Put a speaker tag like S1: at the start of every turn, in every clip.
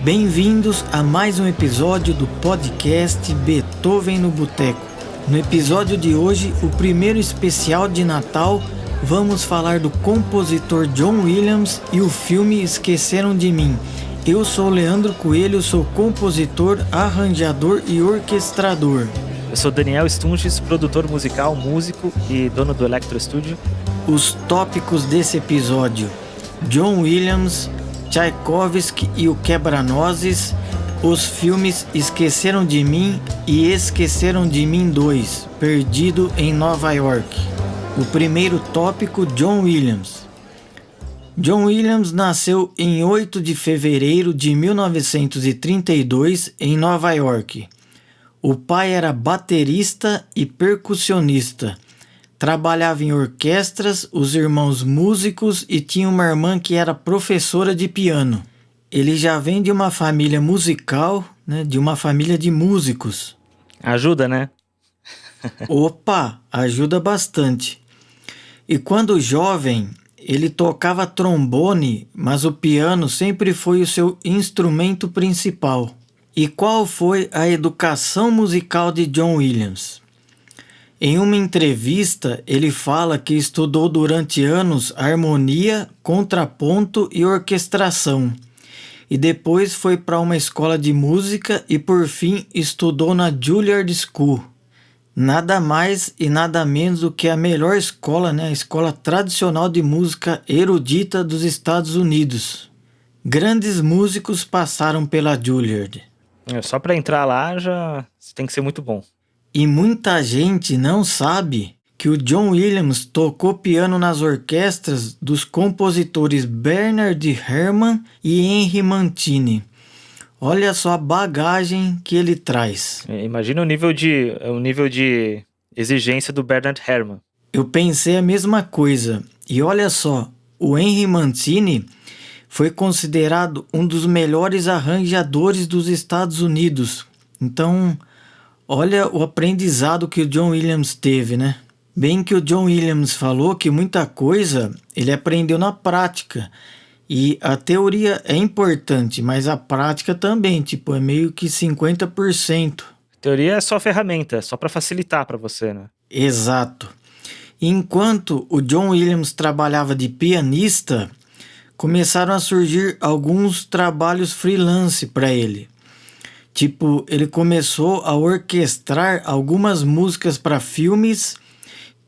S1: Bem-vindos a mais um episódio do podcast Beethoven no Boteco. No episódio de hoje, o primeiro especial de Natal, vamos falar do compositor John Williams e o filme Esqueceram de Mim. Eu sou Leandro Coelho, sou compositor, arranjador e orquestrador.
S2: Eu sou Daniel Stunges, produtor musical, músico e dono do Electro Studio.
S1: Os tópicos desse episódio: John Williams, Tchaikovsky e o Quebra-Nozes, os filmes Esqueceram de Mim e Esqueceram de Mim 2, Perdido em Nova York. O primeiro tópico, John Williams. John Williams nasceu em 8 de fevereiro de 1932 em Nova York. O pai era baterista e percussionista. Trabalhava em orquestras, os irmãos músicos e tinha uma irmã que era professora de piano. Ele já vem de uma família musical, né, de uma família de músicos.
S2: Ajuda, né?
S1: Opa, ajuda bastante. E quando jovem, ele tocava trombone, mas o piano sempre foi o seu instrumento principal. E qual foi a educação musical de John Williams? Em uma entrevista, ele fala que estudou durante anos harmonia, contraponto e orquestração. E depois foi para uma escola de música e, por fim, estudou na Juilliard School. Nada mais e nada menos do que a melhor escola, né? A escola tradicional de música erudita dos Estados Unidos. Grandes músicos passaram pela Juilliard.
S2: Só para entrar lá já tem que ser muito bom.
S1: E muita gente não sabe que o John Williams tocou piano nas orquestras dos compositores Bernard Herrmann e Henry Mancini. Olha só a bagagem que ele traz.
S2: Imagina o nível de exigência do Bernard Herrmann.
S1: Eu pensei a mesma coisa. E olha só, o Henry Mancini foi considerado um dos melhores arranjadores dos Estados Unidos. Então, olha o aprendizado que o John Williams teve, né? Bem que o John Williams falou que muita coisa ele aprendeu na prática. E a teoria é importante, mas a prática também, é meio que 50%.
S2: Teoria é só ferramenta, é só para facilitar para você, né?
S1: Exato. Enquanto o John Williams trabalhava de pianista, começaram a surgir alguns trabalhos freelance para ele. Ele começou a orquestrar algumas músicas para filmes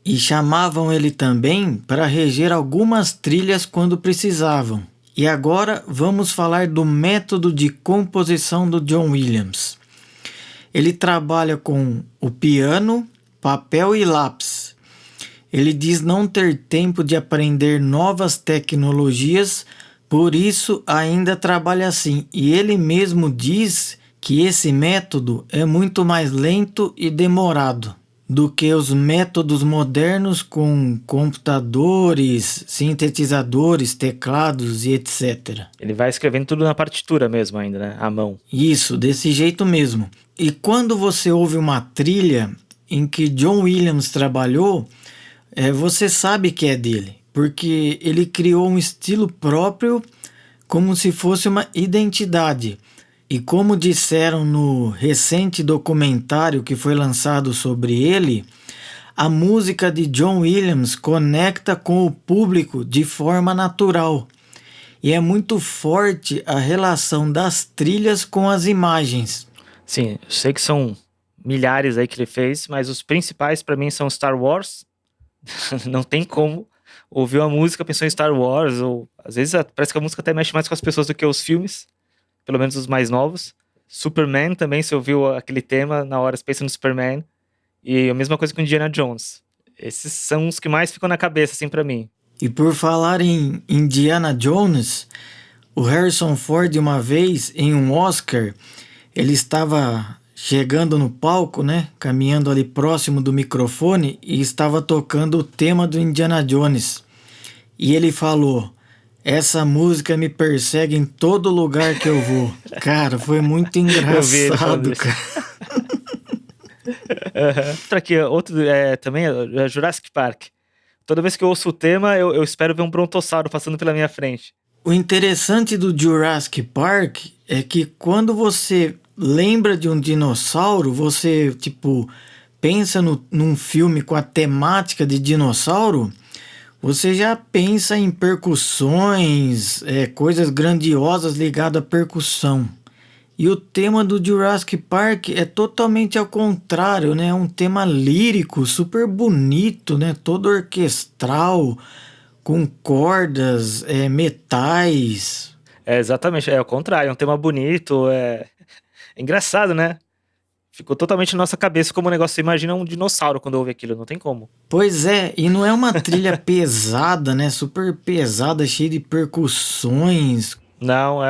S1: e chamavam ele também para reger algumas trilhas quando precisavam. E agora vamos falar do método de composição do John Williams. Ele trabalha com o piano, papel e lápis. Ele diz não ter tempo de aprender novas tecnologias, por isso ainda trabalha assim. E ele mesmo diz que esse método é muito mais lento e demorado do que os métodos modernos com computadores, sintetizadores, teclados e etc.
S2: Ele vai escrevendo tudo na partitura mesmo ainda, né? À mão.
S1: Isso, desse jeito mesmo. E quando você ouve uma trilha em que John Williams trabalhou, você sabe que é dele, porque ele criou um estilo próprio como se fosse uma identidade. E como disseram no recente documentário que foi lançado sobre ele, a música de John Williams conecta com o público de forma natural. E é muito forte a relação das trilhas com as imagens.
S2: Sim, eu sei que são milhares aí que ele fez, mas os principais para mim são Star Wars. Não tem como ouvir uma música, pensou em Star Wars, ou às vezes parece que a música até mexe mais com as pessoas do que os filmes. Pelo menos os mais novos. Superman também, se ouviu aquele tema, na hora você pensa no Superman. E a mesma coisa com Indiana Jones. Esses são os que mais ficam na cabeça, assim, pra mim.
S1: E por falar em Indiana Jones, o Harrison Ford, uma vez, em um Oscar, ele estava chegando no palco, né? Caminhando ali próximo do microfone e estava tocando o tema do Indiana Jones. E ele falou: essa música me persegue em todo lugar que eu vou. Cara, foi muito engraçado, cara.
S2: Outro também é Jurassic Park. Toda vez que eu ouço o tema, eu espero ver um brontossauro passando pela minha frente.
S1: O interessante do Jurassic Park é que quando você lembra de um dinossauro, você, tipo, pensa num filme com a temática de dinossauro, você já pensa em percussões, coisas grandiosas ligadas à percussão. E o tema do Jurassic Park é totalmente ao contrário, né? É um tema lírico, super bonito, né? Todo orquestral, com cordas, metais.
S2: É exatamente, é o contrário, é um tema bonito, é engraçado, né? Ficou totalmente na nossa cabeça como um negócio. Você imagina um dinossauro quando ouve aquilo, não tem como.
S1: Pois é, e não é uma trilha pesada, né? Super pesada, cheia de percussões.
S2: Não,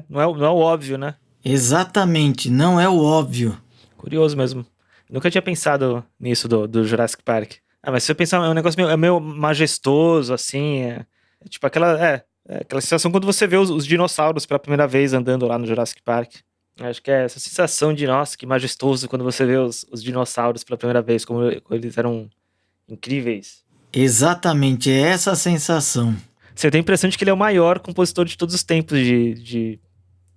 S2: não é o óbvio, né?
S1: Exatamente, não é o óbvio.
S2: Curioso mesmo. Nunca tinha pensado nisso do Jurassic Park. Ah, mas se você pensar, é um negócio meio majestoso, assim. É tipo aquela sensação quando você vê os dinossauros pela primeira vez andando lá no Jurassic Park. Acho que é essa sensação de, nossa, que majestoso quando você vê os dinossauros pela primeira vez, como eles eram incríveis.
S1: Exatamente, é essa a sensação.
S2: Você tem a impressão de que ele é o maior compositor de todos os tempos de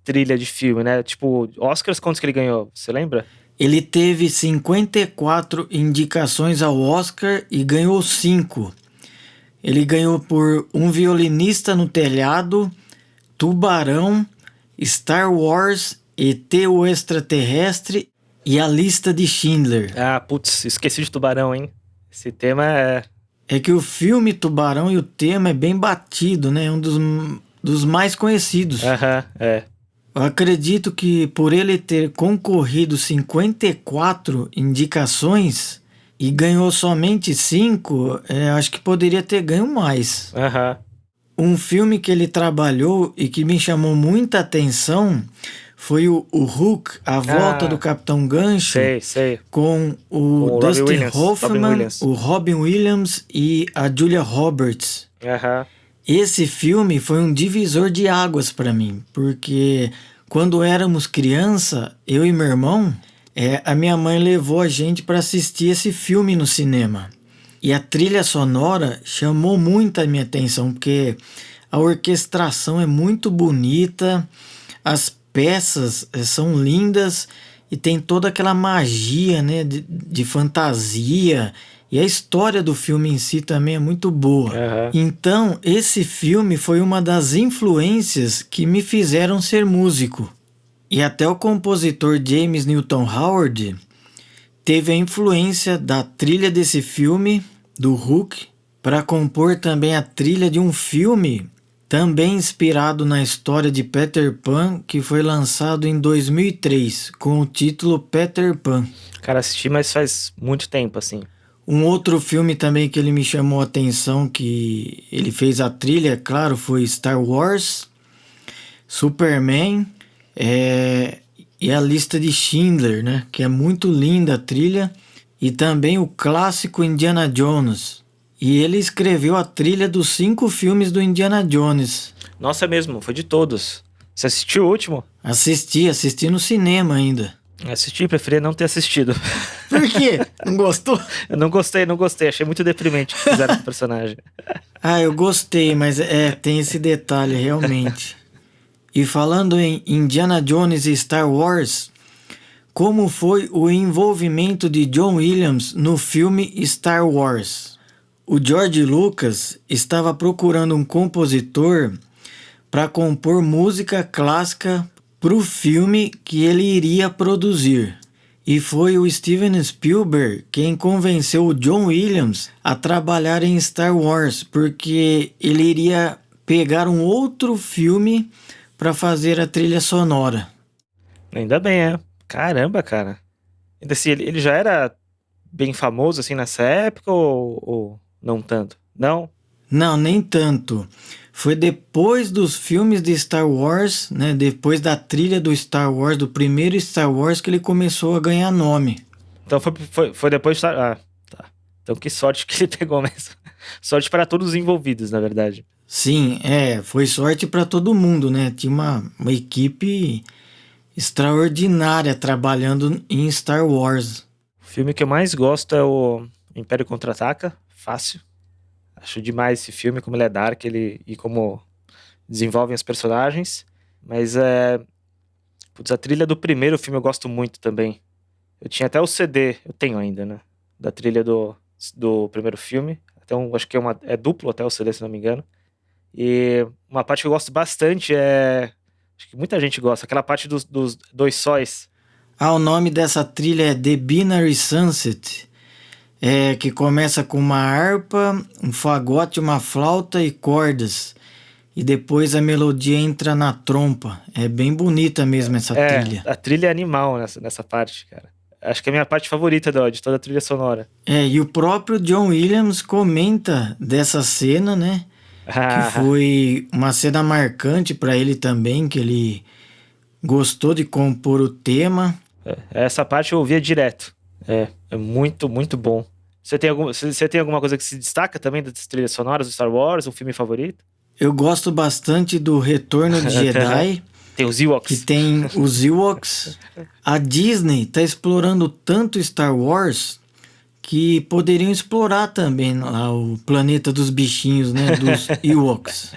S2: trilha de filme, né? Tipo, Oscars, quantos que ele ganhou? Você lembra?
S1: Ele teve 54 indicações ao Oscar e ganhou 5. Ele ganhou por Um Violinista no Telhado, Tubarão, Star Wars, ET o Extraterrestre e A Lista de Schindler.
S2: Ah, putz, esqueci de Tubarão, hein? Esse tema
S1: É que o filme Tubarão e o tema é bem batido, né? É um dos mais conhecidos.
S2: Aham,
S1: Eu acredito que por ele ter concorrido 54 indicações e ganhou somente 5, acho que poderia ter ganho mais.
S2: Aham.
S1: Um filme que ele trabalhou e que me chamou muita atenção foi o Hook, A Volta do Capitão Gancho,
S2: Sei.
S1: com
S2: Com
S1: o
S2: o
S1: Dustin
S2: Robin
S1: Hoffman,
S2: Williams.
S1: o Robin Williams e a Julia Roberts.
S2: Aham.
S1: Esse filme foi um divisor de águas para mim, porque quando éramos criança, eu e meu irmão, a minha mãe levou a gente para assistir esse filme no cinema. E a trilha sonora chamou muito a minha atenção, porque a orquestração é muito bonita, as peças são lindas e tem toda aquela magia, né, de fantasia. E a história do filme em si também é muito boa.
S2: Aham.
S1: Então, esse filme foi uma das influências que me fizeram ser músico. E até o compositor James Newton Howard teve a influência da trilha desse filme, do Hook, para compor também a trilha de um filme também inspirado na história de Peter Pan, que foi lançado em 2003, com o título Peter Pan.
S2: Cara, assisti, mas faz muito tempo, assim.
S1: Um outro filme também que ele me chamou a atenção, que ele fez a trilha, é claro, foi Star Wars, Superman, e a Lista de Schindler, né? Que é muito linda a trilha, e também o clássico Indiana Jones. E ele escreveu a trilha dos 5 filmes do Indiana Jones.
S2: Nossa, é mesmo, foi de todos. Você assistiu o último?
S1: Assisti no cinema ainda.
S2: Assisti, preferia não ter assistido.
S1: Por quê? Não gostou?
S2: Eu não gostei, achei muito deprimente o que fizeram com o personagem.
S1: Ah, eu gostei, mas tem esse detalhe realmente. E falando em Indiana Jones e Star Wars, como foi o envolvimento de John Williams no filme Star Wars? O George Lucas estava procurando um compositor para compor música clássica para o filme que ele iria produzir. E foi o Steven Spielberg quem convenceu o John Williams a trabalhar em Star Wars, porque ele iria pegar um outro filme para fazer a trilha sonora.
S2: Ainda bem, Caramba, cara. Ainda assim, ele já era bem famoso, assim, nessa época ou não tanto? Não?
S1: Não, nem tanto. Foi depois dos filmes de Star Wars, né? Depois da trilha do Star Wars, do primeiro Star Wars, que ele começou a ganhar nome.
S2: Então foi depois de Star... Ah, tá. Então que sorte que ele pegou mesmo. Sorte para todos os envolvidos, na verdade.
S1: Sim, foi sorte para todo mundo, né? Tinha uma equipe extraordinária trabalhando em Star Wars.
S2: O filme que eu mais gosto é o Império Contra-Ataca. Fácil. Acho demais esse filme, como ele é dark, e como desenvolvem os personagens. Mas a trilha do primeiro filme eu gosto muito também. Eu tinha até o CD, eu tenho ainda, né? Da trilha do primeiro filme. Então, acho que é duplo até o CD, se não me engano. E uma parte que eu gosto bastante acho que muita gente gosta, aquela parte dos dois sóis.
S1: O nome dessa trilha é The Binary Sunset, que começa com uma harpa, um fagote, uma flauta e cordas. E depois a melodia entra na trompa. É bem bonita mesmo essa trilha.
S2: A trilha é animal nessa parte, cara. Acho que é a minha parte favorita de toda a trilha sonora.
S1: E o próprio John Williams comenta dessa cena, né? Que foi uma cena marcante para ele também, que ele gostou de compor o tema.
S2: Essa parte eu ouvia direto. É muito, muito bom. Você tem alguma coisa que se destaca também das trilhas sonoras do Star Wars, um filme favorito?
S1: Eu gosto bastante do Retorno de Jedi.
S2: Tem os Ewoks.
S1: Que tem os Ewoks. A Disney tá explorando tanto Star Wars que poderiam explorar também lá o planeta dos bichinhos, né? Dos Ewoks.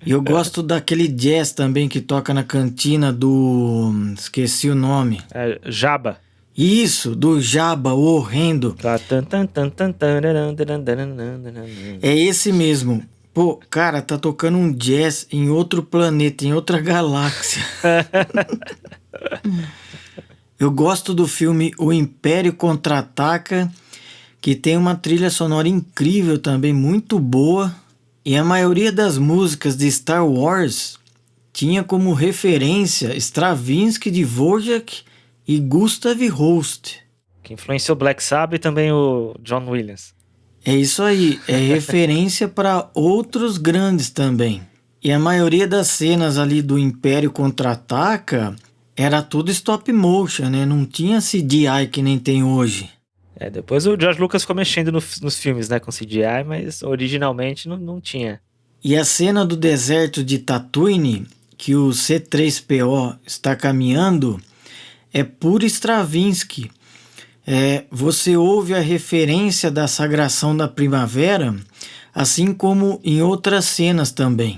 S1: E eu gosto daquele jazz também que toca na cantina do... Esqueci o nome.
S2: Jabba.
S1: Isso, do Jabba, o horrendo. É esse mesmo. Pô, cara, tá tocando um jazz em outro planeta, em outra galáxia. Eu gosto do filme O Império Contra-Ataca, que tem uma trilha sonora incrível também, muito boa. E a maioria das músicas de Star Wars tinha como referência Stravinsky, Dvorak e Gustav Holst.
S2: Que influenciou Black Sabbath e também o John Williams.
S1: É isso aí, é referência para outros grandes também. E a maioria das cenas ali do Império Contra-Ataca era tudo stop motion, né? Não tinha CGI que nem tem hoje.
S2: Depois o George Lucas ficou mexendo nos filmes, né, com CGI, mas originalmente não tinha.
S1: E a cena do deserto de Tatooine, que o C-3PO está caminhando, é puro Stravinsky. Você ouve a referência da Sagração da Primavera, assim como em outras cenas também.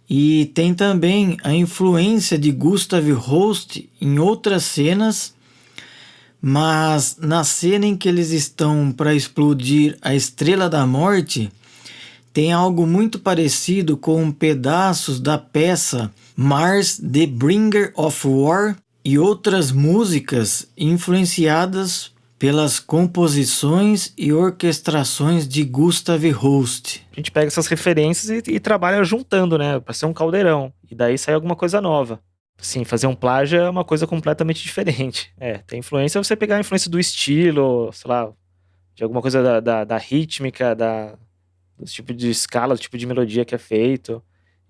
S1: E tem também a influência de Gustav Holst em outras cenas, mas na cena em que eles estão para explodir a Estrela da Morte, tem algo muito parecido com pedaços da peça Mars, The Bringer of War e outras músicas influenciadas pelas composições e orquestrações de Gustav Holst.
S2: A gente pega essas referências e trabalha juntando, né? Pra ser um caldeirão. E daí sai alguma coisa nova. Sim, fazer um plágio é uma coisa completamente diferente. Tem influência, você pegar a influência do estilo, sei lá, de alguma coisa da rítmica, do tipo de escala, do tipo de melodia que é feito.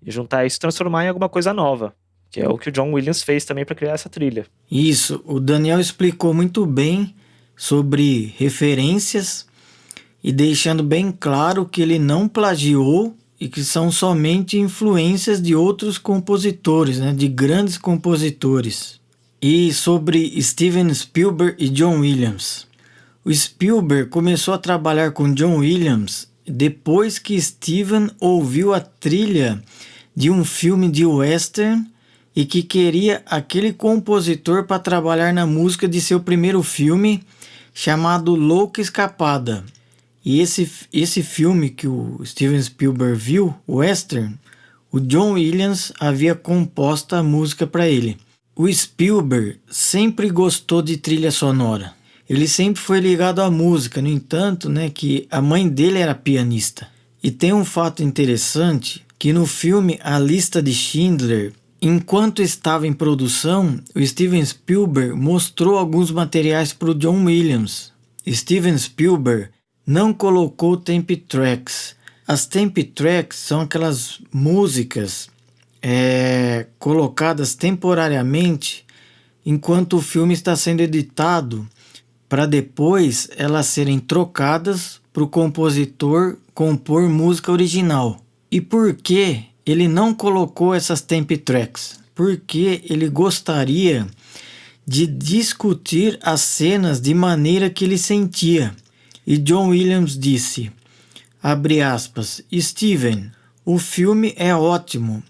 S2: E juntar isso e transformar em alguma coisa nova. Que é o que o John Williams fez também para criar essa trilha.
S1: Isso, o Daniel explicou muito bem sobre referências e deixando bem claro que ele não plagiou e que são somente influências de outros compositores, né, de grandes compositores. E sobre Steven Spielberg e John Williams. O Spielberg começou a trabalhar com John Williams depois que Steven ouviu a trilha de um filme de western e que queria aquele compositor para trabalhar na música de seu primeiro filme, chamado Louca Escapada. E esse filme que o Steven Spielberg viu, o western, o John Williams havia composto a música para ele. O Spielberg sempre gostou de trilha sonora. Ele sempre foi ligado à música, no entanto, né, que a mãe dele era pianista. E tem um fato interessante, que no filme A Lista de Schindler, enquanto estava em produção, o Steven Spielberg mostrou alguns materiais para o John Williams. Steven Spielberg não colocou temp tracks. As temp tracks são aquelas músicas colocadas temporariamente enquanto o filme está sendo editado, para depois elas serem trocadas para o compositor compor música original. E por que ele não colocou essas temp tracks? Porque ele gostaria de discutir as cenas de maneira que ele sentia. E John Williams disse, abre aspas, Steven, O filme é ótimo,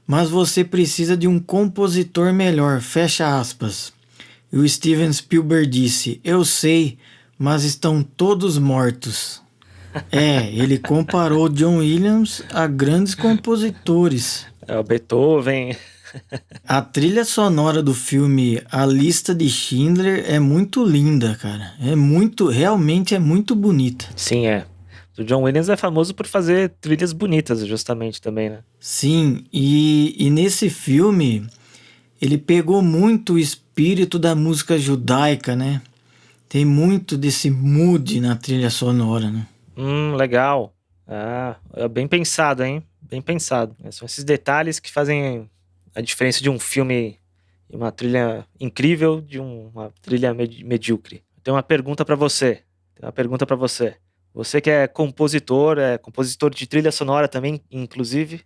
S1: mas você precisa de um compositor melhor, fecha aspas. E o Steven Spielberg disse, eu sei, mas estão todos mortos. Ele comparou John Williams a grandes compositores.
S2: É o Beethoven.
S1: A trilha sonora do filme A Lista de Schindler é muito linda, cara. Realmente é muito bonita.
S2: Sim, é. O John Williams é famoso por fazer trilhas bonitas, justamente, também, né?
S1: Sim, e nesse filme ele pegou muito o espírito da música judaica, né? Tem muito desse mood na trilha sonora, né?
S2: Legal. É bem pensado, hein? Bem pensado. São esses detalhes que fazem a diferença de um filme e uma trilha incrível de uma trilha medíocre. Tenho uma pergunta para você. Você que é compositor de trilha sonora também, inclusive.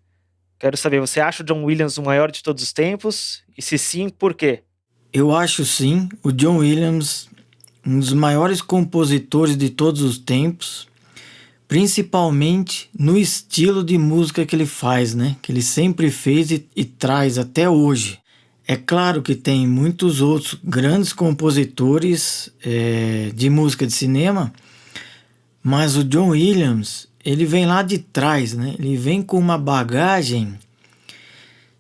S2: Quero saber, você acha o John Williams o maior de todos os tempos? E se sim, por quê?
S1: Eu acho sim, o John Williams, um dos maiores compositores de todos os tempos, principalmente no estilo de música que ele faz, né? Que ele sempre fez e traz até hoje. É claro que tem muitos outros grandes compositores de música de cinema, mas o John Williams, ele vem lá de trás, né? Ele vem com uma bagagem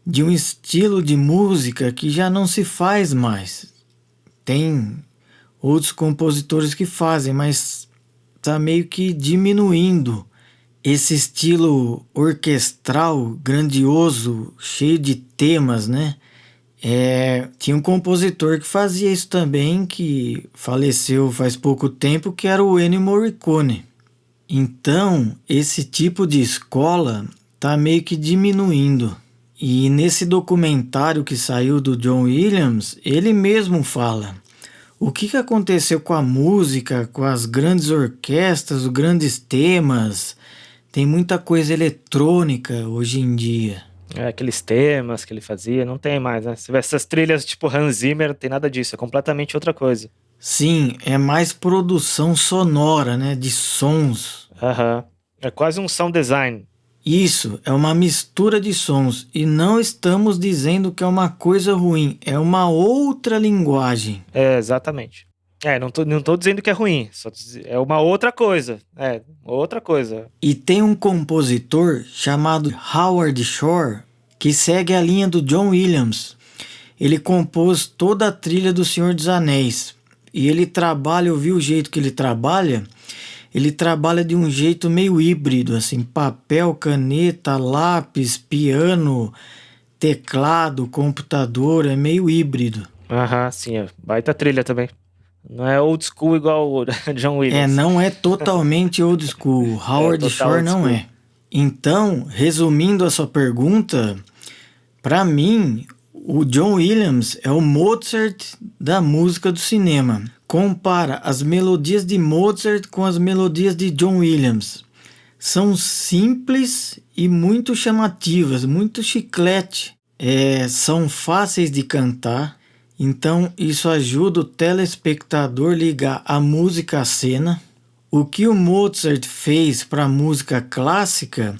S1: de um estilo de música que já não se faz mais. Tem outros compositores que fazem, mas tá meio que diminuindo esse estilo orquestral, grandioso, cheio de temas, né? Tinha um compositor que fazia isso também, que faleceu faz pouco tempo, que era o Ennio Morricone. Então, esse tipo de escola tá meio que diminuindo. E nesse documentário que saiu do John Williams, ele mesmo fala o que aconteceu com a música, com as grandes orquestras, os grandes temas. Tem muita coisa eletrônica hoje em dia.
S2: Aqueles temas que ele fazia, não tem mais, né? Se vê essas trilhas tipo Hans Zimmer, não tem nada disso, é completamente outra coisa.
S1: Sim, é mais produção sonora, né? De sons.
S2: É quase um sound design.
S1: Isso, é uma mistura de sons. E não estamos dizendo que é uma coisa ruim, é uma outra linguagem.
S2: Exatamente. Não tô dizendo que é ruim, é uma outra coisa. Outra coisa.
S1: E tem um compositor chamado Howard Shore que segue a linha do John Williams. Ele compôs toda a trilha do Senhor dos Anéis. E ele trabalha, eu vi o jeito que ele trabalha de um jeito meio híbrido, assim, papel, caneta, lápis, piano, teclado, computador, é meio híbrido.
S2: Sim, baita trilha também. Não é old school igual o John Williams.
S1: Não é totalmente old school. Howard Shore não é. Então, resumindo a sua pergunta, para mim, o John Williams é o Mozart da música do cinema. Compara as melodias de Mozart com as melodias de John Williams. São simples e muito chamativas, muito chiclete. São fáceis de cantar. Então isso ajuda o telespectador a ligar a música à cena. O que o Mozart fez para a música clássica,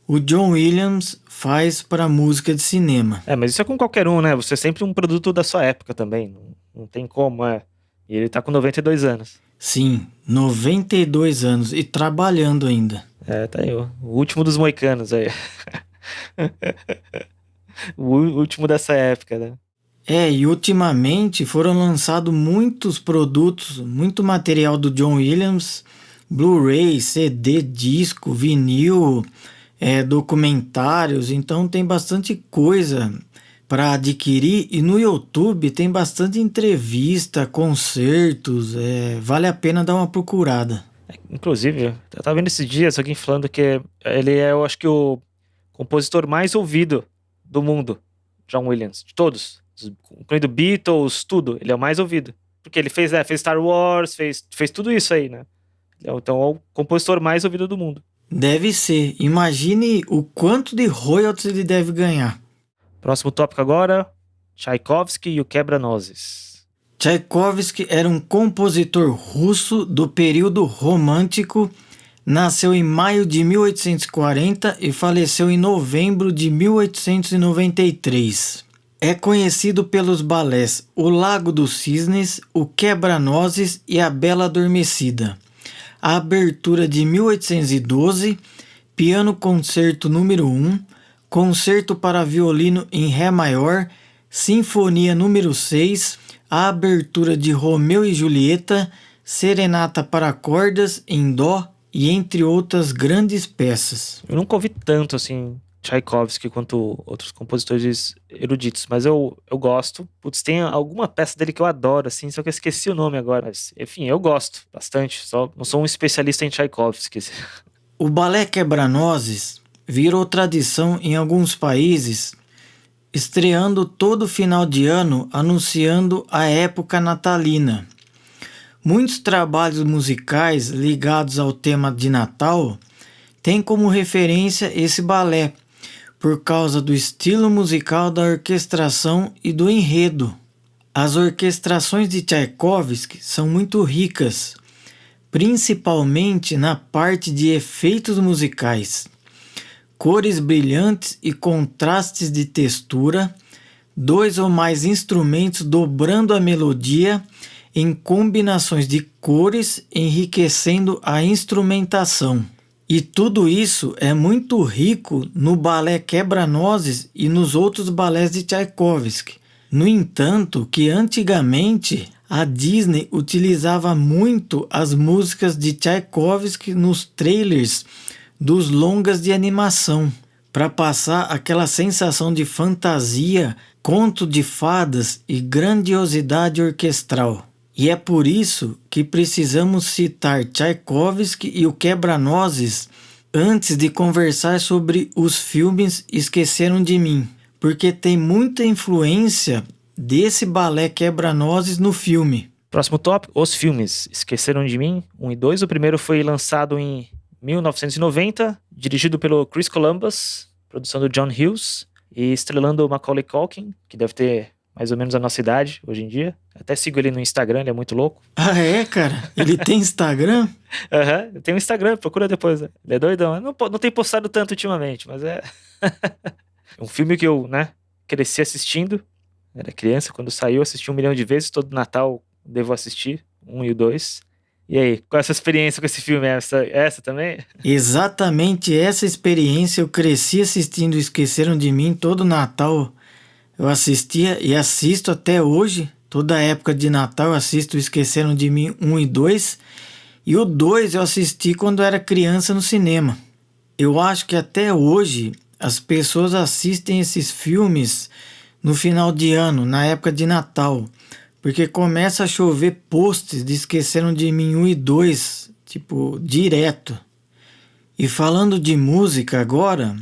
S1: o John Williams faz para a música de cinema.
S2: Mas isso é com qualquer um, né? Você é sempre um produto da sua época também. Não tem como, E ele tá com 92 anos.
S1: Sim, 92 anos e trabalhando ainda.
S2: Tá aí, o último dos moicanos aí. O último dessa época, né?
S1: E ultimamente foram lançados muitos produtos, muito material do John Williams, Blu-ray, CD, disco, vinil, documentários, então tem bastante coisa para adquirir e no YouTube tem bastante entrevista, concertos, vale a pena dar uma procurada.
S2: Inclusive, eu tava vendo esses dias alguém falando que ele é, eu acho que o compositor mais ouvido do mundo, John Williams, de todos, incluindo Beatles, tudo, ele é o mais ouvido, porque ele fez Star Wars, fez tudo isso aí, né? Então é o compositor mais ouvido do mundo.
S1: Deve ser, imagine o quanto de royalties ele deve ganhar.
S2: Próximo tópico agora, Tchaikovsky e o Quebra-Nozes.
S1: Tchaikovsky era um compositor russo do período romântico Nasceu em maio de 1840 e faleceu em novembro de 1893. É conhecido pelos balés O Lago dos Cisnes, O Quebra-Nozes e A Bela Adormecida. A abertura de 1812, Piano Concerto número 1, Concerto para Violino em Ré Maior, Sinfonia número 6, a abertura de Romeu e Julieta, Serenata para cordas em Dó e entre outras grandes peças.
S2: Eu nunca ouvi tanto assim Tchaikovsky quanto outros compositores eruditos, mas eu gosto. Putz, tem alguma peça dele que eu adoro, assim, só que eu esqueci o nome agora. Mas, enfim, eu gosto bastante, só não sou um especialista em Tchaikovsky.
S1: O balé Quebra-Nozes virou tradição em alguns países, estreando todo final de ano anunciando a época natalina. Muitos trabalhos musicais ligados ao tema de Natal têm como referência esse balé, por causa do estilo musical da orquestração e do enredo. As orquestrações de Tchaikovsky são muito ricas, principalmente na parte de efeitos musicais. Cores brilhantes e contrastes de textura, 2 ou mais instrumentos dobrando a melodia em combinações de cores, enriquecendo a instrumentação. E tudo isso é muito rico no balé Quebra-Nozes e nos outros balés de Tchaikovsky. No entanto, que antigamente a Disney utilizava muito as músicas de Tchaikovsky nos trailers dos longas de animação, para passar aquela sensação de fantasia, conto de fadas e grandiosidade orquestral. E é por isso que precisamos citar Tchaikovsky e o Quebra-Nozes antes de conversar sobre os filmes Esqueceram de Mim, porque tem muita influência desse balé Quebra-Nozes no filme.
S2: Próximo tópico, os filmes Esqueceram de Mim, 1 e 2. O primeiro foi lançado em 1990, dirigido pelo Chris Columbus, produção do John Hughes, e estrelando o Macaulay Culkin, que deve ter mais ou menos a nossa idade hoje em dia. Até sigo ele no Instagram, ele é muito louco.
S1: Ah, é, cara? Ele tem Instagram?
S2: Aham, eu tenho um Instagram, procura depois. Né? Ele é doidão. Não tem postado tanto ultimamente, mas é... um filme que eu, cresci assistindo. Era criança, quando saiu, assisti 1 milhão de vezes. Todo Natal devo assistir, 1 e o 2. E aí, qual é a sua experiência com esse filme? Essa também?
S1: Exatamente essa experiência. Eu cresci assistindo Esqueceram de Mim. Todo Natal eu assistia e assisto até hoje. Toda época de Natal eu assisto Esqueceram de Mim 1 e 2. E o 2 eu assisti quando era criança no cinema. Eu acho que até hoje as pessoas assistem esses filmes no final de ano, na época de Natal. Porque começa a chover posts de Esqueceram de Mim 1 e 2, tipo, direto. E falando de música agora,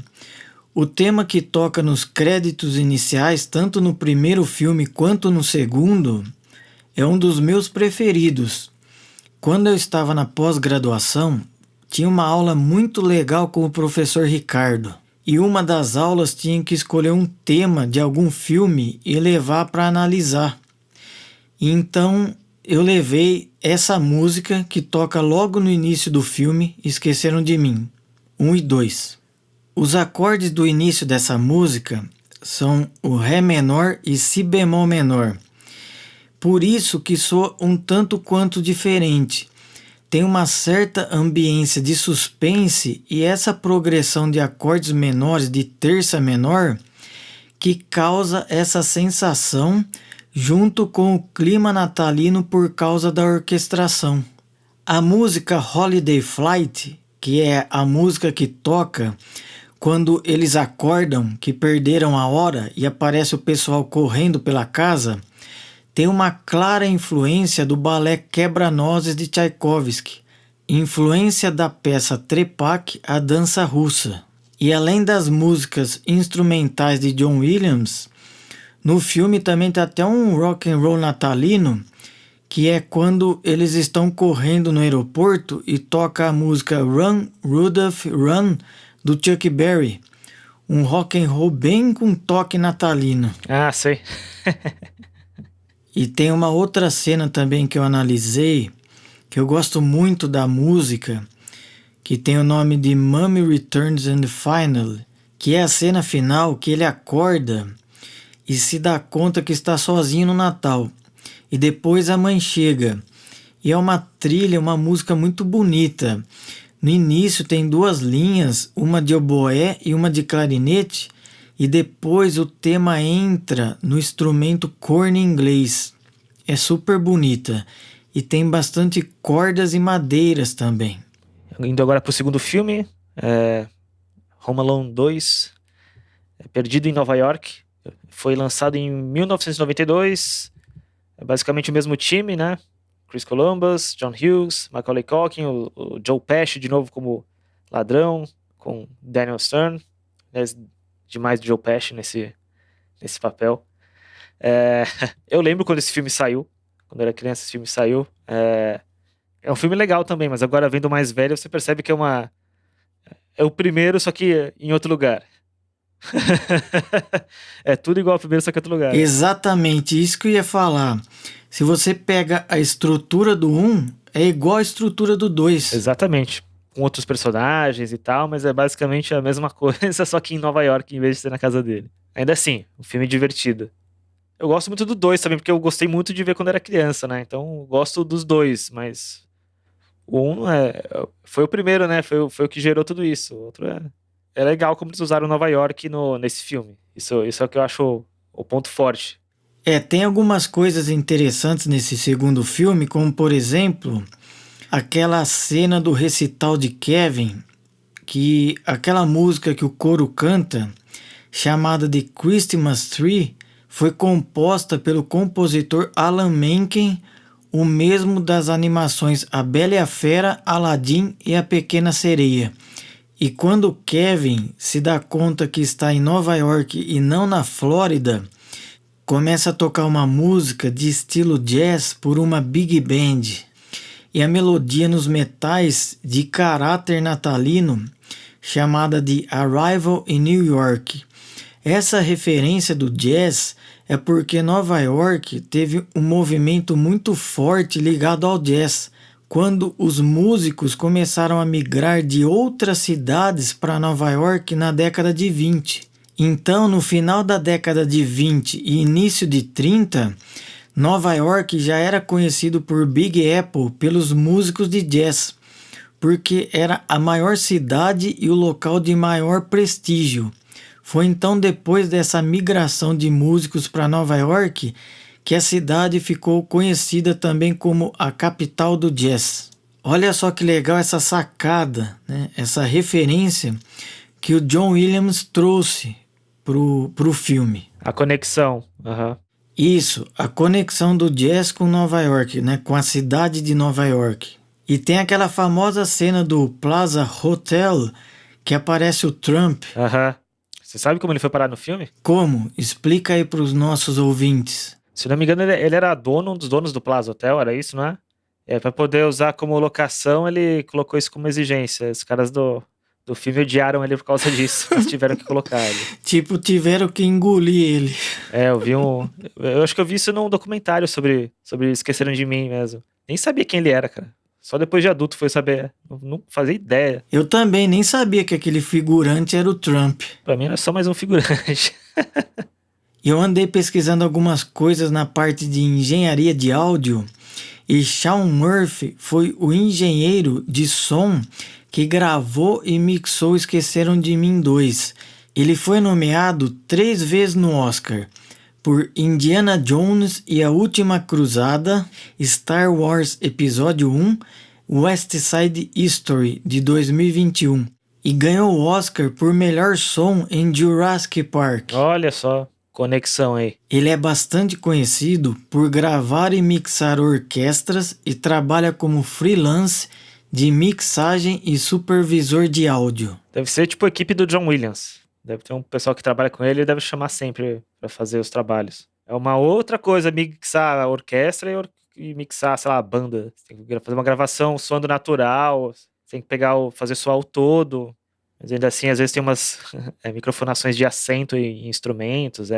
S1: o tema que toca nos créditos iniciais, tanto no primeiro filme quanto no segundo, é um dos meus preferidos. Quando eu estava na pós-graduação, tinha uma aula muito legal com o professor Ricardo. E uma das aulas tinha que escolher um tema de algum filme e levar para analisar. Então eu levei essa música que toca logo no início do filme, Esqueceram de Mim, 1 e 2. Os acordes do início dessa música são o Ré menor e Si bemol menor. Por isso que soa um tanto quanto diferente. Tem uma certa ambiência de suspense e essa progressão de acordes menores de terça menor que causa essa sensação junto com o clima natalino por causa da orquestração. A música Holiday Flight, que é a música que toca quando eles acordam que perderam a hora e aparece o pessoal correndo pela casa, tem uma clara influência do balé Quebra-Nozes de Tchaikovsky, influência da peça Trepak, a dança russa. E além das músicas instrumentais de John Williams, no filme também tem até um rock and roll natalino, que é quando eles estão correndo no aeroporto e toca a música Run, Rudolph, Run, do Chuck Berry. Um rock and roll bem com toque natalino.
S2: Ah, sei.
S1: E tem uma outra cena também que eu analisei, que eu gosto muito da música, que tem o nome de Mummy Returns and Finally, que é a cena final que ele acorda e se dá conta que está sozinho no Natal. E depois a mãe chega. E é uma trilha, uma música muito bonita. No início tem 2 linhas, uma de oboé e uma de clarinete, e depois o tema entra no instrumento corno inglês. É super bonita e tem bastante cordas e madeiras também.
S2: Indo agora pro segundo filme, Home Alone 2, Perdido em Nova York. Foi lançado em 1992. É basicamente o mesmo time, né? Chris Columbus, John Hughes, Macaulay Culkin, o Joe Pesci de novo como ladrão, com Daniel Stern. Demais do Joe Pesci nesse papel. Eu lembro quando esse filme saiu. Quando eu era criança, esse filme saiu. É um filme legal também, mas agora vendo mais velho, você percebe que é o primeiro, só que em outro lugar. É tudo igual ao primeiro, só que em outro lugar.
S1: Exatamente, isso que eu ia falar. Se você pega a estrutura do 1, é igual à estrutura do 2.
S2: Exatamente. Com outros personagens e tal, mas é basicamente a mesma coisa, só que em Nova York, em vez de ser na casa dele. Ainda assim, um filme divertido. Eu gosto muito do 2 também, porque eu gostei muito de ver quando era criança, né? Então, eu gosto dos 2, mas o 1 foi o primeiro, né? Foi o que gerou tudo isso. O outro é legal como eles usaram Nova York nesse filme. Isso é o que eu acho o ponto forte.
S1: Tem algumas coisas interessantes nesse segundo filme, como por exemplo, aquela cena do recital de Kevin, que aquela música que o coro canta, chamada de Christmas Tree, foi composta pelo compositor Alan Menken, o mesmo das animações A Bela e a Fera, Aladdin e A Pequena Sereia. E quando Kevin se dá conta que está em Nova York e não na Flórida, começa a tocar uma música de estilo jazz por uma big band. E a melodia nos metais de caráter natalino, chamada de Arrival in New York. Essa referência do jazz é porque Nova York teve um movimento muito forte ligado ao jazz, quando os músicos começaram a migrar de outras cidades para Nova York na década de 20. Então, no final da década de 20 e início de 30, Nova York já era conhecido por Big Apple pelos músicos de jazz, porque era a maior cidade e o local de maior prestígio. Foi então depois dessa migração de músicos para Nova York que a cidade ficou conhecida também como a capital do jazz. Olha só que legal essa sacada, né? Essa referência que o John Williams trouxe pro filme.
S2: A conexão. Uhum.
S1: Isso, a conexão do jazz com Nova York, né? Com a cidade de Nova York. E tem aquela famosa cena do Plaza Hotel que aparece o Trump.
S2: Uhum. Você sabe como ele foi parar no filme?
S1: Como? Explica aí para os nossos ouvintes.
S2: Se não me engano, ele era um dos donos do Plaza Hotel, era isso, não é? Para poder usar como locação, ele colocou isso como exigência. Os caras do filme odiaram ele por causa disso, mas tiveram que colocar ele.
S1: Tipo, tiveram que engolir ele.
S2: Eu acho que eu vi isso num documentário sobre Esqueceram de Mim mesmo. Nem sabia quem ele era, cara. Só depois de adulto foi saber. Não fazia ideia.
S1: Eu também nem sabia que aquele figurante era o Trump.
S2: Pra mim era só mais um figurante.
S1: Eu andei pesquisando algumas coisas na parte de engenharia de áudio e Sean Murphy foi o engenheiro de som que gravou e mixou Esqueceram de Mim 2. Ele foi nomeado 3 vezes no Oscar por Indiana Jones e a Última Cruzada, Star Wars Episódio 1, West Side Story de 2021 e ganhou o Oscar por melhor som em Jurassic Park.
S2: Olha só. Conexão aí.
S1: Ele é bastante conhecido por gravar e mixar orquestras e trabalha como freelance de mixagem e supervisor de áudio.
S2: Deve ser tipo a equipe do John Williams. Deve ter um pessoal que trabalha com ele e deve chamar sempre para fazer os trabalhos. É uma outra coisa mixar a orquestra e mixar, sei lá, a banda. Você tem que fazer uma gravação soando natural, você tem que fazer soar o todo. Mas ainda assim, às vezes tem umas microfonações de acento em instrumentos,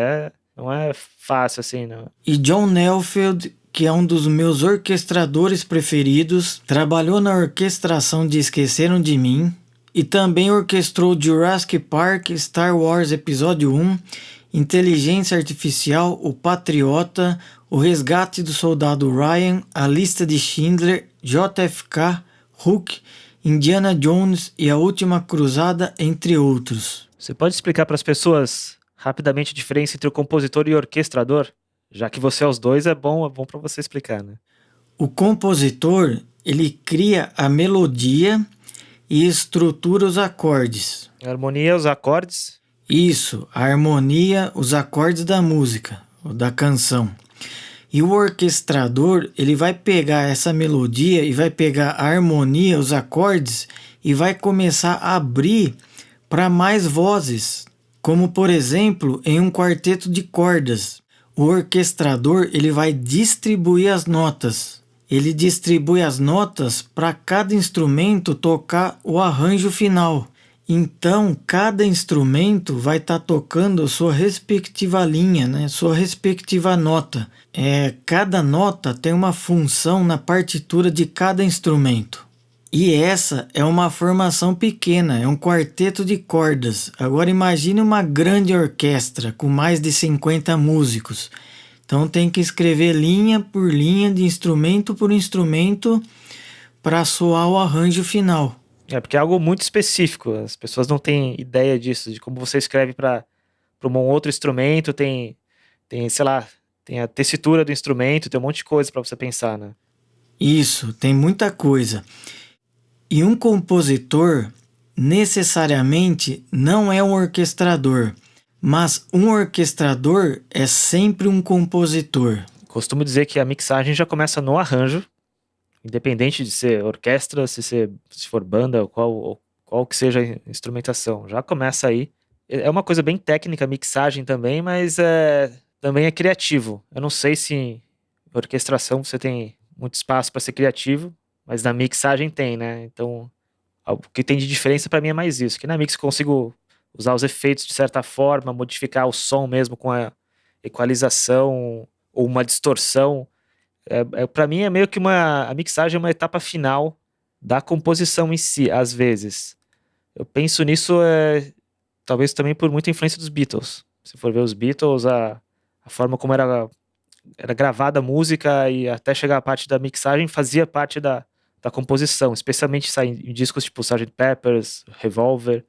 S2: não é fácil assim, não.
S1: E John Neufeld que é um dos meus orquestradores preferidos, trabalhou na orquestração de Esqueceram de Mim e também orquestrou Jurassic Park, Star Wars Episódio 1, Inteligência Artificial, O Patriota, O Resgate do Soldado Ryan, A Lista de Schindler, JFK, Hook, Indiana Jones e A Última Cruzada, entre outros.
S2: Você pode explicar para as pessoas rapidamente a diferença entre o compositor e o orquestrador? Já que você é os dois, é bom para você explicar, né?
S1: O compositor, ele cria a melodia e estrutura os acordes.
S2: A harmonia, os acordes.
S1: Isso, a harmonia, os acordes da música, ou da canção. E o orquestrador, ele vai pegar essa melodia e vai pegar a harmonia, os acordes, e vai começar a abrir para mais vozes, como por exemplo em um quarteto de cordas. O orquestrador, ele vai distribuir as notas. Ele distribui as notas para cada instrumento tocar o arranjo final. Então, cada instrumento vai estar tocando sua respectiva linha, né? Sua respectiva nota. Cada nota tem uma função na partitura de cada instrumento. E essa é uma formação pequena, é um quarteto de cordas. Agora imagine uma grande orquestra com mais de 50 músicos. Então tem que escrever linha por linha, de instrumento por instrumento, para soar o arranjo final.
S2: Porque é algo muito específico. As pessoas não têm ideia disso, de como você escreve para um outro instrumento, tem, sei lá, tem a tessitura do instrumento, tem um monte de coisa para você pensar, né?
S1: Isso, tem muita coisa. E um compositor, necessariamente, não é um orquestrador, mas um orquestrador é sempre um compositor.
S2: Costumo dizer que a mixagem já começa no arranjo, independente de ser orquestra, se for banda, qual que seja a instrumentação. Já começa aí. É uma coisa bem técnica, a mixagem também, mas também é criativo. Eu não sei se em orquestração você tem muito espaço para ser criativo, mas na mixagem tem, né? Então, o que tem de diferença para mim é mais isso, que na mix eu consigo usar os efeitos de certa forma, modificar o som mesmo com a equalização ou uma distorção. Para mim é meio que a mixagem é uma etapa final da composição em si, às vezes. Eu penso nisso talvez também por muita influência dos Beatles. Se for ver os Beatles, a forma como era gravada a música e até chegar a parte da mixagem fazia parte da composição, especialmente em discos tipo Sgt. Pepper's, Revolver,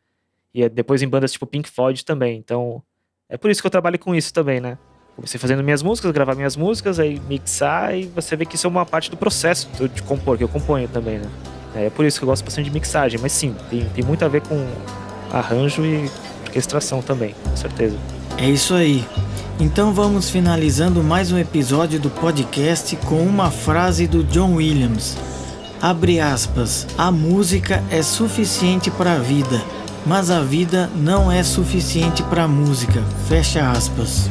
S2: e depois em bandas tipo Pink Floyd também. Então, é por isso que eu trabalho com isso também, né? Comecei fazendo minhas músicas, gravar minhas músicas, aí mixar, e você vê que isso é uma parte do processo de compor, que eu componho também, né? É por isso que eu gosto bastante de mixagem, mas sim, tem muito a ver com arranjo e orquestração também, com certeza.
S1: É isso aí. Então vamos finalizando mais um episódio do podcast com uma frase do John Williams. Abre aspas, a música é suficiente para a vida, mas a vida não é suficiente para a música, fecha aspas.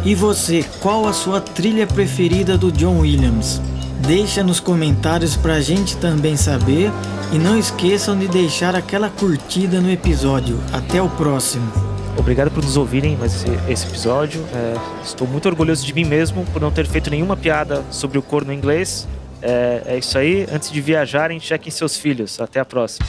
S1: E você, qual a sua trilha preferida do John Williams? Deixa nos comentários pra gente também saber e não esqueçam de deixar aquela curtida no episódio. Até o próximo.
S2: Obrigado por nos ouvirem mais esse episódio. Estou muito orgulhoso de mim mesmo por não ter feito nenhuma piada sobre o corno inglês. É isso aí. Antes de viajarem, chequem seus filhos. Até a próxima.